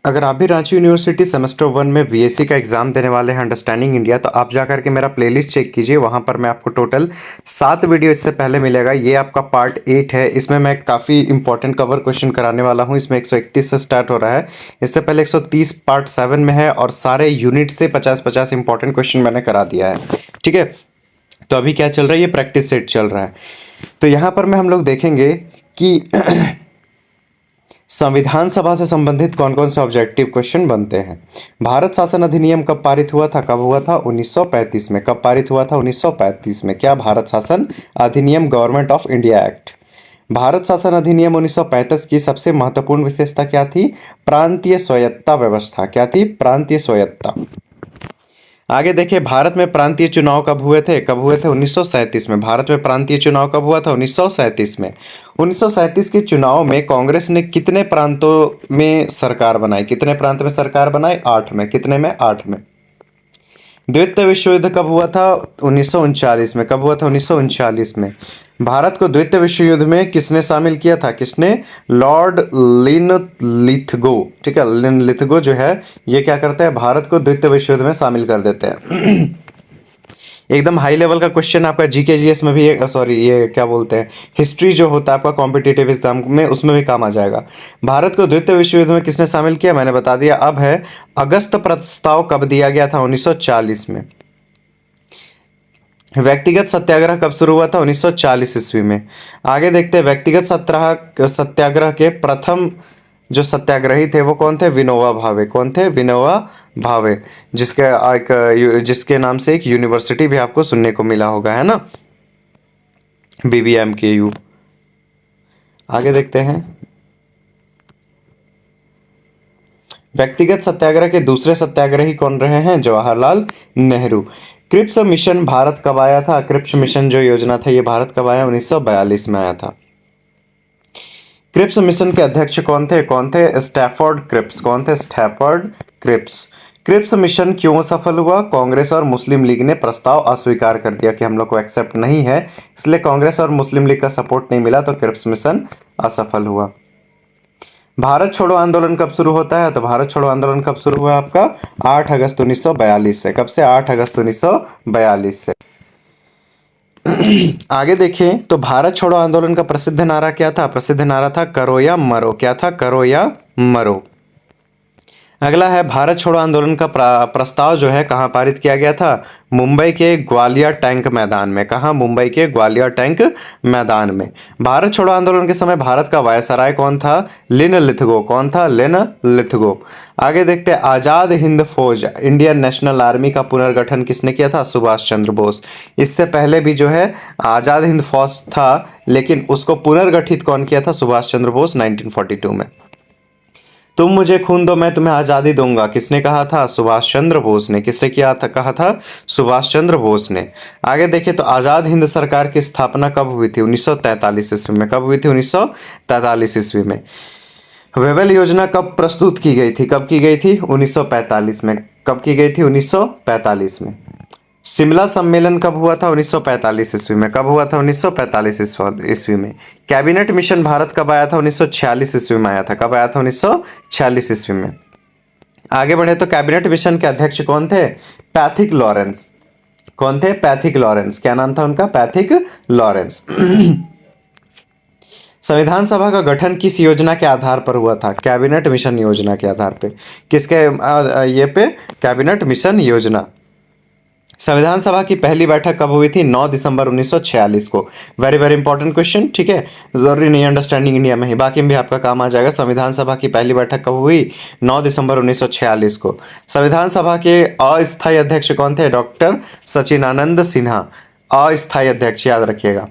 अगर आप भी रांची यूनिवर्सिटी सेमेस्टर 1 में वीएससी का एग्ज़ाम देने वाले हैं अंडरस्टैंडिंग इंडिया, तो आप जा करके मेरा प्लेलिस्ट चेक कीजिए। वहाँ पर मैं आपको टोटल 7 वीडियो इससे पहले मिलेगा। ये आपका पार्ट 8 है। इसमें मैं काफ़ी इंपॉर्टेंट कवर क्वेश्चन कराने वाला हूँ। इसमें 131 से स्टार्ट हो रहा है। इससे पहले 130 पार्ट 7 में है और सारे यूनिट से 50-50 इंपॉर्टेंट क्वेश्चन मैंने करा दिया है। ठीक है, तो अभी क्या चल रहा है, ये प्रैक्टिस सेट चल रहा है। तो यहाँ पर में हम लोग देखेंगे कि संविधान सभा से संबंधित कौन कौन से ऑब्जेक्टिव क्वेश्चन बनते हैं। भारत शासन अधिनियम कब पारित हुआ था? कब हुआ था? 1935 में। कब पारित हुआ था? 1935 में। क्या? भारत शासन अधिनियम, government of India act. Bharat शासन अधिनियम 1935 की सबसे महत्वपूर्ण विशेषता क्या थी? प्रांतीय स्वायत्ता व्यवस्था। क्या थी? प्रांतीय स्वायत्ता। आगे देखिए, भारत में प्रांतीय चुनाव कब हुए थे? कब हुए थे? 1937 में। भारत में प्रांतीय चुनाव कब हुआ था? 1937 में। 1937 के चुनाव में कांग्रेस ने कितने प्रांतों में सरकार बनाई? कितने प्रांत में सरकार बनाई? 8 में। कितने में? 8 में। द्वितीय विश्व युद्ध कब हुआ था? 1939 में। कब हुआ था? 1939 में। भारत को द्वितीय विश्व युद्ध में किसने शामिल किया था? किसने? Lord Linlithgow. ठीक है, लिनलिथगो जो है ये क्या करते हैं? भारत को द्वितीय विश्व युद्ध में शामिल कर देते हैं। एकदम हाई लेवल का क्वेश्चन आपका जीके जीएस में भी, सॉरी ये क्या बोलते हैं, हिस्ट्री जो होता है आपका कॉम्पिटिटिव एग्जाम में, उसमें भी काम आ जाएगा। भारत को द्वितीय विश्व युद्ध में किसने शामिल किया? मैंने बता दिया। अब है, अगस्त प्रस्ताव कब दिया गया था? 1940 में। व्यक्तिगत सत्याग्रह कब शुरू हुआ था? 1940 ईस्वी में। आगे देखते हैं, व्यक्तिगत सत्याग्रह के प्रथम जो सत्याग्रही थे वो कौन थे? विनोबा भावे। कौन थे? विनोबा भावे, जिसके नाम से एक यूनिवर्सिटी भी आपको सुनने को मिला होगा, है ना, BBMKU। आगे देखते हैं, व्यक्तिगत सत्याग्रह के दूसरे सत्याग्रही कौन रहे हैं? जवाहरलाल नेहरू। क्रिप्स मिशन भारत कब आया था? क्रिप्स मिशन जो योजना था ये भारत कब आया? 1942 में आया था। क्रिप्स मिशन के अध्यक्ष कौन थे? कौन थे? Stafford Cripps. कौन थे? Stafford Cripps. क्रिप्स मिशन क्यों सफल हुआ? कांग्रेस और मुस्लिम लीग ने प्रस्ताव अस्वीकार कर दिया कि हम लोग को एक्सेप्ट नहीं है, इसलिए कांग्रेस और मुस्लिम लीग का सपोर्ट नहीं मिला, तो क्रिप्स मिशन असफल हुआ। भारत छोड़ो आंदोलन कब शुरू होता है? तो भारत छोड़ो आंदोलन कब शुरू हुआ आपका? 8 अगस्त 1942 से। कब से? 8 अगस्त 1942 से। आगे देखें तो भारत छोड़ो आंदोलन का प्रसिद्ध नारा क्या था? प्रसिद्ध नारा था करो या मरो। क्या था? करो या मरो। अगला है, भारत छोड़ो आंदोलन का प्रस्ताव जो है कहाँ पारित किया गया था? मुंबई के ग्वालियर टैंक मैदान में। कहाँ? मुंबई के ग्वालियर टैंक मैदान में। भारत छोड़ो आंदोलन के समय भारत का वायसराय कौन था? लिनलिथगो। कौन था? लिनलिथगो। आगे देखते हैं, आजाद हिंद फौज, इंडियन नेशनल आर्मी का पुनर्गठन किसने किया था? सुभाष चंद्र बोस। इससे पहले भी जो है आजाद हिंद फौज था, लेकिन उसको पुनर्गठित कौन किया था? सुभाष चंद्र बोस 1942 में। तुम मुझे खून दो मैं तुम्हें आज़ादी दूंगा, किसने कहा था? सुभाष चंद्र बोस ने। किसने किया था? कहा था सुभाष चंद्र बोस ने। आगे देखें तो आज़ाद हिंद सरकार की स्थापना कब हुई थी? 1943 ईस्वी में। कब हुई थी? 1943 ईस्वी में। वेवेल योजना कब प्रस्तुत की गई थी? कब की गई थी? 1945 में। कब की गई थी? 1945 में। शिमला सम्मेलन कब हुआ था? 1945 ईस्वी में। कब हुआ था? 1945 ईस्वी में। कैबिनेट मिशन भारत कब आया था? 1946 ईस्वी में आया था। कब आया था? 1946 ईस्वी में। आगे बढ़े तो कैबिनेट मिशन के अध्यक्ष कौन थे? Pethick Lawrence. कौन थे? Pethick Lawrence. क्या नाम था उनका? Pethick Lawrence. संविधान सभा का गठन किस योजना के आधार पर हुआ था? कैबिनेट मिशन योजना के आधार पे। किसके ये पे? कैबिनेट मिशन योजना। संविधान सभा की पहली बैठक कब हुई थी? 9 दिसंबर 1946 को। Very very important question. ठीक है, जरूरी नहीं अंडरस्टैंडिंग इंडिया में ही, बाकी में भी आपका काम आ जाएगा। संविधान सभा की पहली बैठक कब हुई? 9 दिसंबर 1946 को। संविधान सभा के अस्थायी अध्यक्ष कौन थे? डॉक्टर सचिदानंद सिन्हा। अस्थायी अध्यक्ष याद रखिएगा।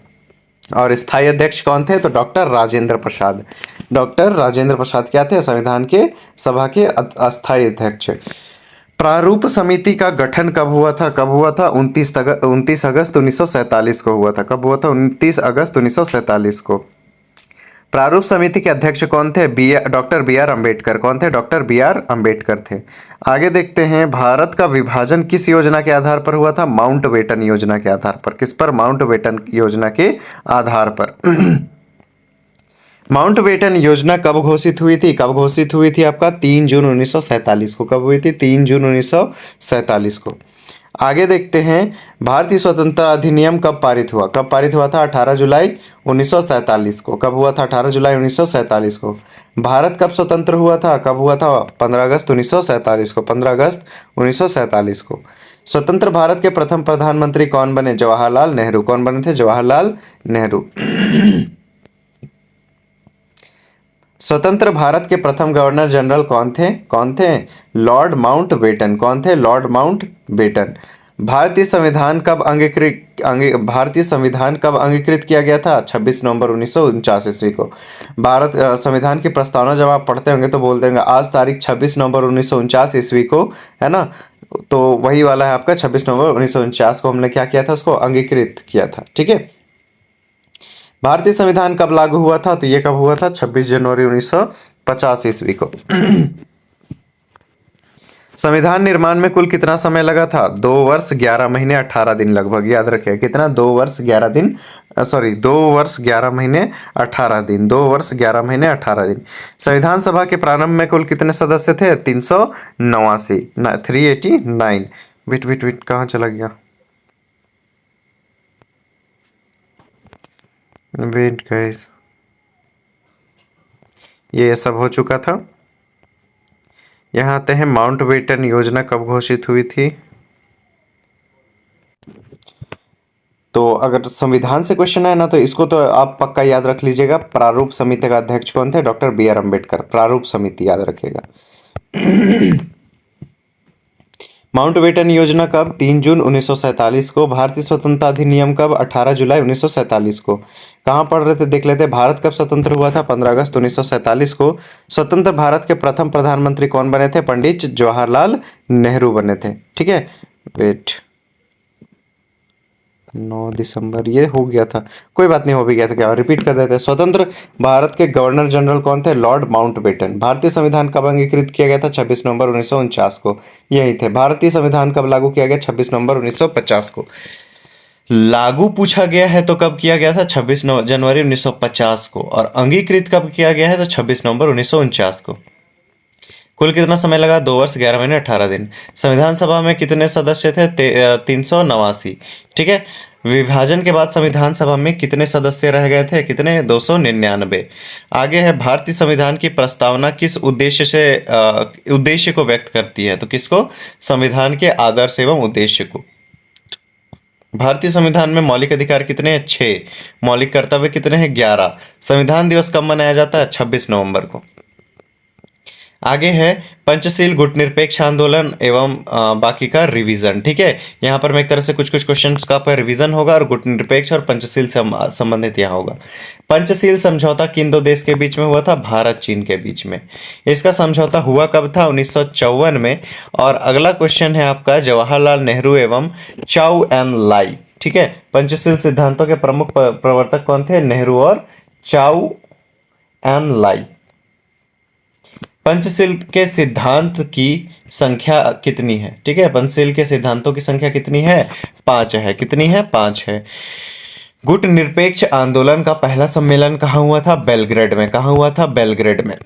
और स्थायी अध्यक्ष कौन थे? तो डॉक्टर राजेंद्र प्रसाद। डॉक्टर राजेंद्र प्रसाद क्या थे? संविधान के सभा के अस्थायी अध्यक्ष। प्रारूप समिति का गठन कब हुआ था? कब हुआ था? 29 अगस्त 1947 को हुआ था। कब हुआ था? 29 अगस्त 1947 को। प्रारूप समिति के अध्यक्ष कौन थे? Doctor B R Ambedkar. कौन थे? डॉक्टर बी आर अम्बेडकर थे। आगे देखते हैं, भारत का विभाजन किस योजना के आधार पर हुआ था? माउंटबेटन योजना के आधार पर। किस पर? माउंटबेटन योजना के आधार पर। माउंटबेटन योजना कब घोषित हुई थी? कब घोषित हुई थी आपका? 3 जून 1947 को। कब हुई थी? 3 जून 1947 को। आगे देखते हैं, भारतीय स्वतंत्रता अधिनियम कब पारित हुआ? कब पारित हुआ था? 18 जुलाई 1947 को। कब हुआ था? 18 जुलाई 1947 को। भारत कब स्वतंत्र हुआ था? कब हुआ था? 15 अगस्त 1947 को। 15 अगस्त 1947 को। स्वतंत्र भारत के प्रथम प्रधानमंत्री कौन बने? जवाहरलाल नेहरू। कौन बने थे? जवाहरलाल नेहरू। स्वतंत्र भारत के प्रथम गवर्नर जनरल कौन थे? कौन थे? Lord Mountbatten. कौन थे? Lord Mountbatten. भारतीय संविधान कब अंगीकृत किया गया था? 26 नवंबर 1949 ईस्वी को। भारत संविधान की प्रस्तावना जब आप पढ़ते होंगे तो बोल देंगे आज तारीख 26 नवंबर 1949 ईस्वी को, है ना? तो वही वाला है आपका 26 नवंबर 1949 को हमने क्या किया था? उसको अंगीकृत किया था। ठीक है। भारतीय संविधान कब लागू हुआ था? तो ये कब हुआ था? 26 जनवरी 1950 ईस्वी को। संविधान निर्माण में कुल कितना समय लगा था? 2 वर्ष 11 महीने 18 दिन लगभग। याद रखिए कितना? 2 वर्ष 11 दिन, सॉरी 2 वर्ष 11 महीने 18 दिन। 2 वर्ष 11 महीने 18 दिन। संविधान सभा के प्रारंभ में कुल कितने सदस्य थे? 389, 389। विट विट विट कहाँ चला गया? वेट गाइस, ये सब हो चुका था। यहाँ आते हैं, माउंटबेटन योजना कब घोषित हुई थी? तो अगर संविधान से क्वेश्चन है ना तो इसको तो आप पक्का याद रख लीजिएगा। प्रारूप समिति का अध्यक्ष कौन थे? Doctor B R Ambedkar. प्रारूप समिति याद रखिएगा। माउंटबेटन योजना कब? 3 जून 1947 को। भारतीय स्वतंत्रता अधिनियम कब? 18 जुलाई 1947 को। कहाँ पढ़ रहे थे? देख लेते हैं। भारत कब स्वतंत्र हुआ था? 15 अगस्त 1947 को। स्वतंत्र भारत के प्रथम प्रधानमंत्री कौन बने थे? पंडित जवाहरलाल नेहरू बने थे। ठीक है। वेट, 9 दिसंबर ये हो गया था, कोई बात नहीं, हो भी गया था क्या, रिपीट कर देते हैं। स्वतंत्र भारत के गवर्नर जनरल कौन थे? Lord Mountbatten. भारतीय संविधान कब अंगीकृत किया गया था? 26 नवंबर 1949 को। यही थे। भारतीय संविधान कब लागू किया गया? 26 नवंबर 1950 को। लागू पूछा गया है तो कब किया गया था? 26 जनवरी 1950 को। और अंगीकृत कब किया गया है? तो 26 नवंबर 1949 को। कुल कितना समय लगा? 2 वर्ष 11 महीने 18 दिन। संविधान सभा में कितने सदस्य थे? 389। ठीक है। विभाजन के बाद संविधान सभा में कितने सदस्य रह गए थे? कितने? 299। आगे है, भारतीय संविधान की प्रस्तावना किस उद्देश्य को व्यक्त करती है? तो किसको? संविधान के आदर्श एवं उद्देश्य को। भारतीय संविधान में मौलिक अधिकार कितने हैं? 6। मौलिक कर्तव्य कितने हैं? 11। संविधान दिवस कब मनाया जाता है? 26 नवंबर को। आगे है, पंचशील गुटनिरपेक्ष आंदोलन एवं बाकी का रिवीजन। ठीक है। यहाँ पर मैं एक तरह से कुछ क्वेश्चंस का पर रिवीजन होगा और गुटनिरपेक्ष और पंचशील संबंधित यहाँ होगा। पंचशील समझौता किन दो देश के बीच में हुआ था? भारत चीन के बीच में। इसका समझौता हुआ कब था? 1954 में। और अगला क्वेश्चन है आपका, जवाहरलाल नेहरू एवं चाउ एन लाई। ठीक है। पंचशील सिद्धांतों के प्रमुख प्रवर्तक कौन थे? नेहरू और चाउ एन लाई। पंचशील के सिद्धांत की संख्या कितनी है? ठीक है। पंचशील के सिद्धांतों की संख्या कितनी है? 5 है। कितनी है? 5 है। गुट निरपेक्ष आंदोलन का पहला सम्मेलन कहाँ हुआ था? बेलग्रेड में। कहाँ हुआ था? बेलग्रेड में।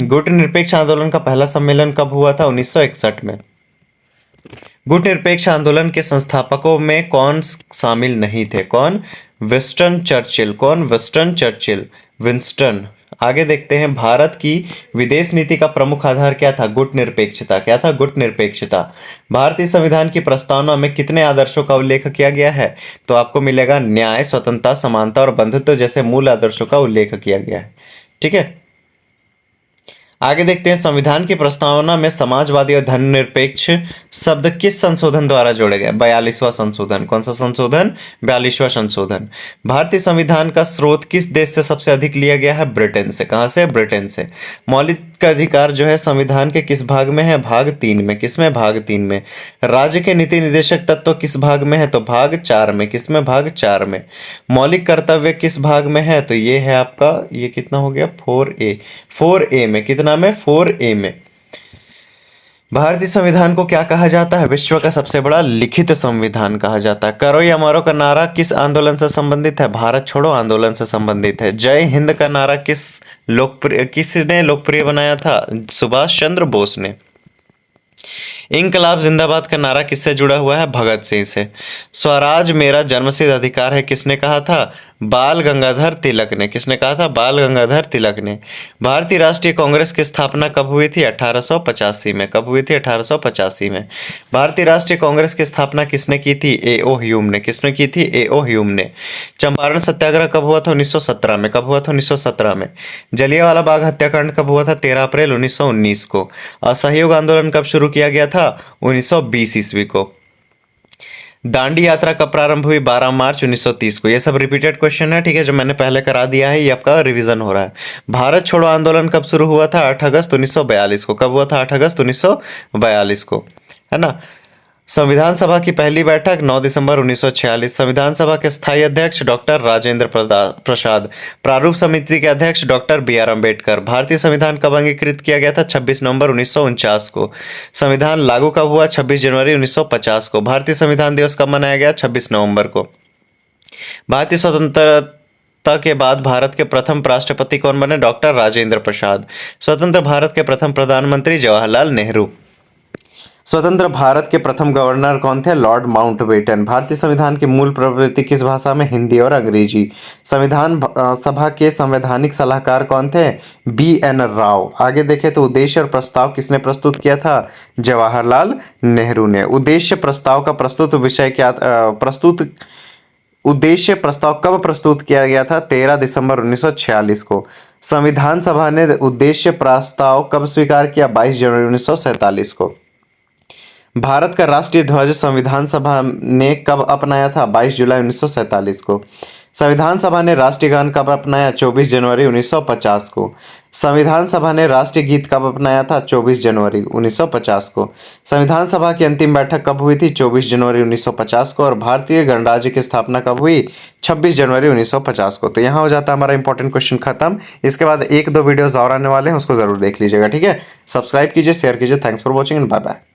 गुट निरपेक्ष आंदोलन का पहला सम्मेलन कब हुआ था? 1961 में। गुट निरपेक्ष आंदोलन के संस्थापकों में कौन शामिल नहीं थे? कौन? Winston Churchill. कौन? Winston Churchill. विंस्टन। आगे देखते हैं, भारत की विदेश नीति का प्रमुख आधार क्या था? गुट निरपेक्षता। क्या था? गुट निरपेक्षता। भारतीय संविधान की प्रस्तावना में कितने आदर्शों का उल्लेख किया गया है? तो आपको मिलेगा न्याय, स्वतंत्रता, समानता और बंधुत्व जैसे मूल आदर्शों का उल्लेख किया गया है। ठीक है। आगे देखते हैं, संविधान की प्रस्तावना में समाजवादी और धर्मनिरपेक्ष शब्द किस संशोधन द्वारा जोड़े गए? 42वां संशोधन। कौन सा संशोधन? 42वां संशोधन। भारतीय संविधान का स्रोत किस देश से सबसे अधिक लिया गया है? ब्रिटेन से। कहां से? ब्रिटेन से। मौलिक अधिकार जो है संविधान के किस भाग में है? भाग 3 में। किसमें? भाग 3 में। राज्य के नीति निर्देशक तत्व किस भाग में है? तो भाग 4 में। किसमें? भाग 4 में। मौलिक कर्तव्य किस भाग में है? तो ये है आपका, ये कितना हो गया? 4A। 4A में। कितना में? 4A में। भारतीय संविधान को क्या कहा जाता है? विश्व का सबसे बड़ा लिखित संविधान कहा जाता है। करो या मरो का नारा किस आंदोलन से संबंधित है? भारत छोड़ो आंदोलन से संबंधित है। जय हिंद का नारा किस किसने लोकप्रिय बनाया था? सुभाष चंद्र बोस ने। इंकलाब जिंदाबाद का नारा किससे जुड़ा हुआ है? भगत सिंह से। स्वराज मेरा जन्मसिद्ध अधिकार है किसने कहा था? बाल गंगाधर तिलक ने। किसने कहा था? बाल गंगाधर तिलक ने। भारतीय राष्ट्रीय कांग्रेस की स्थापना कब हुई थी? 1885 में। कब हुई थी? 1885 में। भारतीय राष्ट्रीय कांग्रेस की स्थापना किसने की थी? ए.ओ. ह्यूम ने। किसने की थी? ए.ओ. ह्यूम ने। चंपारण सत्याग्रह कब हुआ था? 1917 में। कब हुआ था? 1917 में। जलियांवाला बाग हत्याकांड कब हुआ था? 13 अप्रैल 1919 को। असहयोग आंदोलन कब शुरू किया गया था? 1920 ईस्वी को। दांडी यात्रा कब प्रारंभ हुई? 12 मार्च 1930 को। ये सब रिपीटेड क्वेश्चन है, ठीक है, जो मैंने पहले करा दिया है, ये आपका रिवीजन हो रहा है। भारत छोड़ो आंदोलन कब शुरू हुआ था? 8 अगस्त 1942 को। कब हुआ था? 8 अगस्त 1942 को, है ना। संविधान सभा की पहली बैठक 9 दिसंबर 1946। संविधान सभा के स्थायी अध्यक्ष डॉक्टर राजेंद्र प्रसाद। प्रारूप समिति के अध्यक्ष डॉक्टर बी.आर. अम्बेडकर। भारतीय संविधान कब अंगीकृत किया गया था? 26 नवंबर 1949 को। संविधान लागू कब हुआ? 26 जनवरी 1950 को। भारतीय संविधान दिवस कब मनाया गया? 26 नवंबर को। भारतीय स्वतंत्रता के बाद भारत के प्रथम राष्ट्रपति कौन बने? डॉक्टर राजेंद्र प्रसाद। स्वतंत्र भारत के प्रथम प्रधानमंत्री जवाहरलाल नेहरू। स्वतंत्र भारत के प्रथम गवर्नर कौन थे? Lord Mountbatten. भारतीय संविधान की मूल प्रवृत्ति किस भाषा में? हिंदी और अंग्रेजी। संविधान सभा के संवैधानिक सलाहकार कौन थे? बी.एन. राव। आगे देखें तो उद्देश्य और प्रस्ताव किसने प्रस्तुत किया था? जवाहरलाल नेहरू ने। उद्देश्य प्रस्ताव का प्रस्तुत विषय क्या? उद्देश्य प्रस्ताव कब प्रस्तुत किया गया था? 13 दिसंबर 1946 को। संविधान सभा ने उद्देश्य प्रस्ताव कब स्वीकार किया? 22 जनवरी 1947 को। भारत का राष्ट्रीय ध्वज संविधान सभा ने कब अपनाया था? 22 जुलाई 1947 को। संविधान सभा ने राष्ट्रीय गान कब अपनाया? 24 जनवरी 1950 को। संविधान सभा ने राष्ट्रीय गीत कब अपनाया था? 24 जनवरी 1950 को। संविधान सभा की अंतिम बैठक कब हुई थी? 24 जनवरी 1950 को। और भारतीय गणराज्य की स्थापना कब हुई? 26 जनवरी 1950 को। तो यहाँ हो जाता है हमारा इंपॉर्टेंट क्वेश्चन खत्म। इसके बाद 1-2 वीडियोस और आने वाले हैं, उसको जरूर देख लीजिएगा, ठीक है। सब्सक्राइब कीजिए, शेयर कीजिए। Thanks for watching and bye bye.